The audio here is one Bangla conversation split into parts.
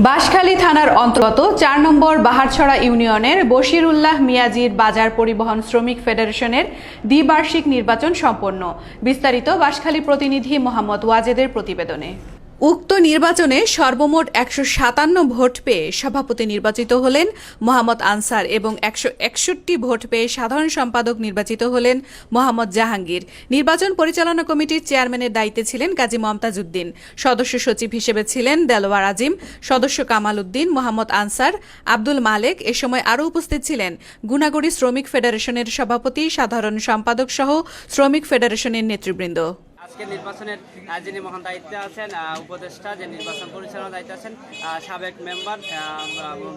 বাঁশখালী থানার অন্তর্গত ৪ নম্বর বাহারছড়া ইউনিয়নের বশিরউল্লাহ মিয়াজির বাজার পরিবহন শ্রমিক ফেডারেশনের দ্বিবার্ষিক নির্বাচন সম্পন্ন। বিস্তারিত বাঁশখালী প্রতিনিধি মোহাম্মদ ওয়াজেদের প্রতিবেদনে। উক্ত নির্বাচনে সর্বমোট ১৫৭ ভোট পেয়ে সভাপতি নির্বাচিত হলেন মোহাম্মদ আনসার এবং ১৬১ ভোট পেয়ে সাধারণ সম্পাদক নির্বাচিত হলেন মোহাম্মদ জাহাঙ্গীর। নির্বাচন পরিচালনা কমিটির চেয়ারম্যানের দায়িত্বে ছিলেন কাজী মমতাজ উদ্দিন। সদস্য সচিব হিসেবে ছিলেন দেলোয়ার আজিম, সদস্য কামাল উদ্দিন, মোহাম্মদ আনসার, আব্দুল মালেক। এ সময় আরও উপস্থিত ছিলেন গুনাগুড়ি শ্রমিক ফেডারেশনের সভাপতি, সাধারণ সম্পাদক সহ শ্রমিক ফেডারেশনের নেতৃবৃন্দ। আজকে নির্বাচনের যিনি মহান দায়িত্বে আছেন, উপদেষ্টা যে নির্বাচন পরিচালনার দায়িত্বে আছেন, সাবেক মেম্বার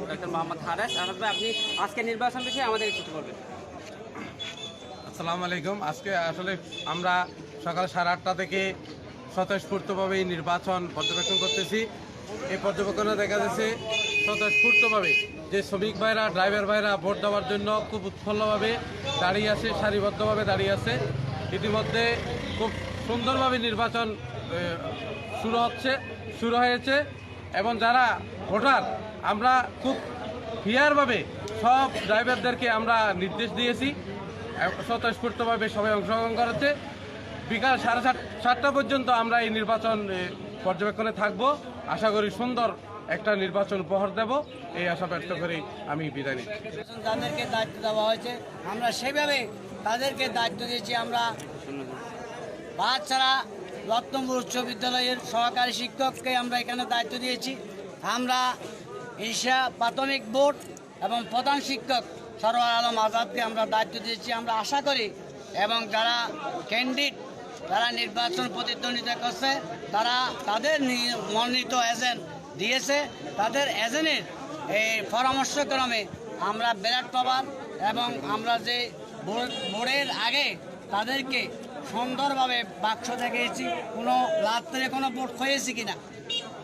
ডক্টর মোহাম্মদ হারেস। আপনি আজকে নির্বাচন বিষয়ে আমাদের কিছু বলবেন। আসসালামু আলাইকুম। আজকে আসলে আমরা সকাল 8:30 থেকে স্বতঃস্ফূর্তভাবে এই নির্বাচন পর্যবেক্ষণ করতেছি। এই পর্যবেক্ষণে দেখা যাচ্ছে স্বতঃস্ফূর্তভাবে যে শ্রমিক ভাইরা, ড্রাইভার ভাইরা ভোট দেওয়ার জন্য খুব উৎফুল্লভাবে দাঁড়িয়ে আছে, সারিবদ্ধভাবে দাঁড়িয়ে আছে। ইতিমধ্যে খুব সুন্দরভাবে নির্বাচন শুরু হয়েছে এবং যারা ভোটার, আমরা খুব ফেয়ারভাবে সব ড্রাইভারদেরকে আমরা নির্দেশ দিয়েছি, স্বতঃস্ফূর্তভাবে সবাই অংশগ্রহণ করেছে। বিকাল 7:30 পর্যন্ত আমরা এই নির্বাচন পর্যবেক্ষণে থাকব। আশা করি সুন্দর একটা নির্বাচন উপহার দেব, এই আশা ব্যক্ত করে আমি বিদায় নিচ্ছি। যাদেরকে দায়িত্ব দেওয়া হয়েছে আমরা সেভাবে তাদেরকে দায়িত্ব দিয়েছি। আমরা বাহারছড়া রত্নপুর উচ্চ বিদ্যালয়ের সহকারী শিক্ষককে আমরা এখানে দায়িত্ব দিয়েছি। আমরা ঈশা প্রাথমিক বোর্ড এবং প্রধান শিক্ষক সরওয়ার আলম আজাদকে আমরা দায়িত্ব দিয়েছি। আমরা আশা করি এবং যারা ক্যান্ডিডেট, যারা নির্বাচন প্রতিদ্বন্দ্বিতা করছে, তারা তাদের মনোনীত এজেন্ট দিয়েছে, তাদের এজেন্টের এই পরামর্শক্রমে আমরা ব্যালট পাবার এবং আমরা যে ভোটের আগে তাদেরকে সুন্দরভাবে বাক্স দেখিয়েছি, কোনো রাত্রে কোনো ভোট হয়েছে কিনা,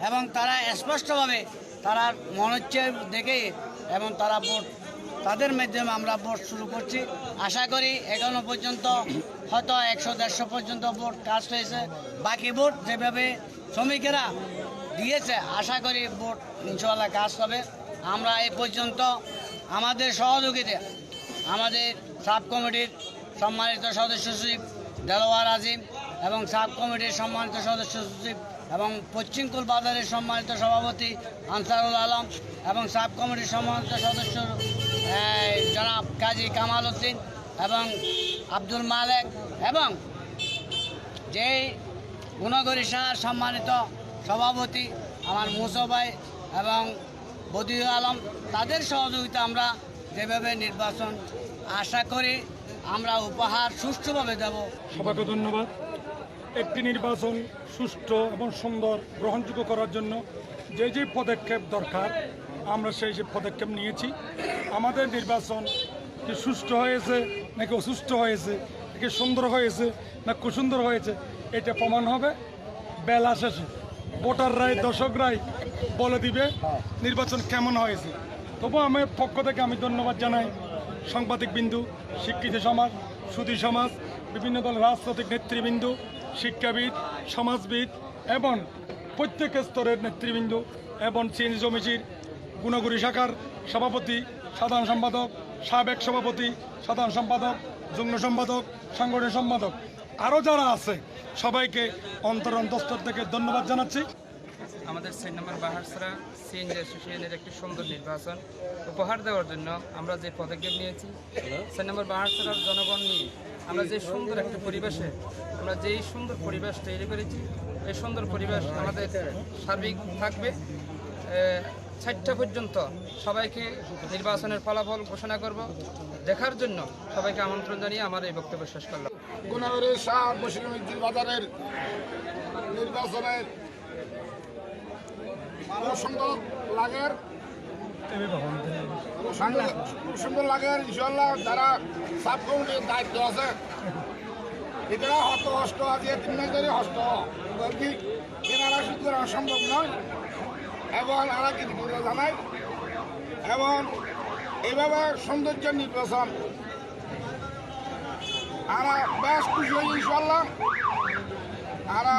এবং তারা স্পষ্টভাবে তারা মনোচ্চে দেখে এবং তারা ভোট, তাদের মাধ্যমে আমরা ভোট শুরু করছি। আশা করি এখনো পর্যন্ত হয়তো 100-150 পর্যন্ত ভোট কাস্ট হয়েছে। বাকি ভোট যেভাবে শ্রমিকেরা দিয়েছে, আশা করি ভোট ইনশাআল্লাহ কাস্ট হবে। আমরা এই পর্যন্ত আমাদের সহযোগিতা, আমাদের সাব কমিটির সম্মানিত সদস্য সচিব দেলোয়ার আজিম এবং সাব কমিটির সম্মানিত সদস্য সচিব এবং পশ্চিমকুল বাজারের সম্মানিত সভাপতি আনসারুল আলম এবং সাব কমিটির সম্মানিত সদস্য জনাব কাজী কামাল উদ্দিন এবং আব্দুল মালেক এবং যেই গুণগরী শাহর সম্মানিত সভাপতি আমার মুসা ভাই এবং বদিউল আলম, তাদের সহযোগিতা আমরা যেভাবে নির্বাচন আশা করি আমরা উপহার সুষ্ঠুভাবে দেব। সবাইকে ধন্যবাদ। একটি নির্বাচন সুষ্ঠু এবং সুন্দর গ্রহণযোগ্য করার জন্য যে পদক্ষেপ দরকার আমরা সেই পদক্ষেপ নিয়েছি। আমাদের নির্বাচন কি সুষ্ঠু হয়েছে নাকি অসুষ্ঠু হয়েছে, নাকি সুন্দর হয়েছে না কুসুন্দর হয়েছে, এটা প্রমাণ হবে বেলা শেষে। ভোটাররাই, দর্শকরাই বলে দিবে নির্বাচন কেমন হয়েছে। তবু আমার পক্ষ থেকে আমি ধন্যবাদ জানাই সাংবাদিকবৃন্দু, শিক্ষিত সমাজ, সুধী সমাজ, বিভিন্ন দলের রাজনৈতিক নেতৃবৃন্দ, শিক্ষাবিদ, সমাজবিদ এবং প্রত্যেক স্তরের নেতৃবৃন্দ এবং সিএনজি সমিতির গুণগুড়ি শাখার সভাপতি, সাধারণ সম্পাদক, সাবেক সভাপতি, সাধারণ সম্পাদক, যুগ্ম সম্পাদক, সাংগঠনিক সম্পাদক, আরও যারা আছে সবাইকে অন্তরন্তস্তর থেকে ধন্যবাদ জানাচ্ছি। আমাদের 4 নম্বর বাহারছড়া সিএনজি অ্যাসোসিয়েশনের একটি সুন্দর নির্বাচন উপহার দেওয়ার জন্য আমরা যে পদক্ষেপ নিয়েছি, 4 নম্বর বাহারছড়ার জনগণ নিয়ে আমরা যে সুন্দর একটা পরিবেশে আমরা যেই সুন্দর পরিবেশ তৈরি করেছি, এই সুন্দর পরিবেশ আমাদের সার্বিক থাকবে। 4টা পর্যন্ত সবাইকে নির্বাচনের ফলাফল ঘোষণা করব, দেখার জন্য সবাইকে আমন্ত্রণ জানিয়ে আমার এই বক্তব্য শেষ করলাম। গুনাগুড়ি শাহ বশিরউদ্দিন বাজারের নির্বাচনের সুন্দর লাগের ইনশাল্লাহ যারা সাব কমিটির দায়িত্ব আছে, এটা হষ্ট আছে 3 মাস ধরে হষ্ট এনারা শুধু করা সম্ভব নয় এবং আমরা কিছু জানাই এবং এইভাবে সৌন্দর্য নির্বাচন আমরা বেশ খুশি হই ইনশাল্লাহ। আমরা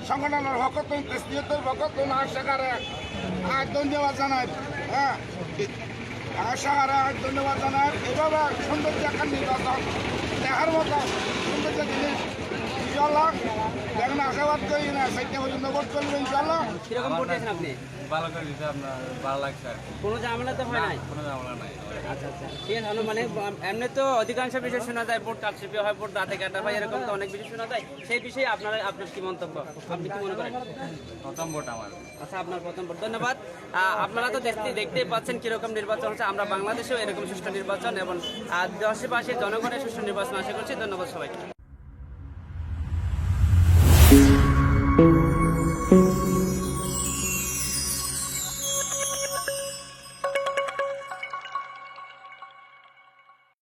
সংগঠনের ভকতন তেজনিয়তের ভকতন আশাকারে ধন্যবাদ জানাই। হ্যাঁ, আশাকারে ধন্যবাদ জানাই। এভাবে সৌন্দর্য একটা নির্বাচন দেখার মতো সৌন্দর্য জিনিস ইনশাল্লাহ দেখেন আশাবাদ করি না 4টা পর্যন্ত ভোট করবো ইনশাল্লাহ। কিরকম ভোট দিয়েছেন আপনি? ভালো করে দিতে আপনার ভালো লাগছে আর কি, কোনো ঝামেলা তো হয় নাই? কোনো ঝামেলা নাই। আচ্ছা আচ্ছা, ঠিক আছে। মানে এমনি তো অধিকাংশ বিষয় শোনা যায় ভোট কারচুপি হয়, ভোট রাতে কাটা হয়, এরকম তো অনেক বিষয় শোনা যায়। সেই বিষয়ে আপনার কি মন্তব্য, আপনি কি মনে করেন? প্রথম ভোট আমার। আচ্ছা, আপনার প্রথম ভোট। ধন্যবাদ। আপনারা তো দেখতেই পাচ্ছেন কিরকম নির্বাচন হচ্ছে। আমরা বাংলাদেশেও এরকম সুষ্ঠু নির্বাচন এবং দেশবাসীর জনগণের সুষ্ঠু নির্বাচন আশা করছি। ধন্যবাদ সবাইকে।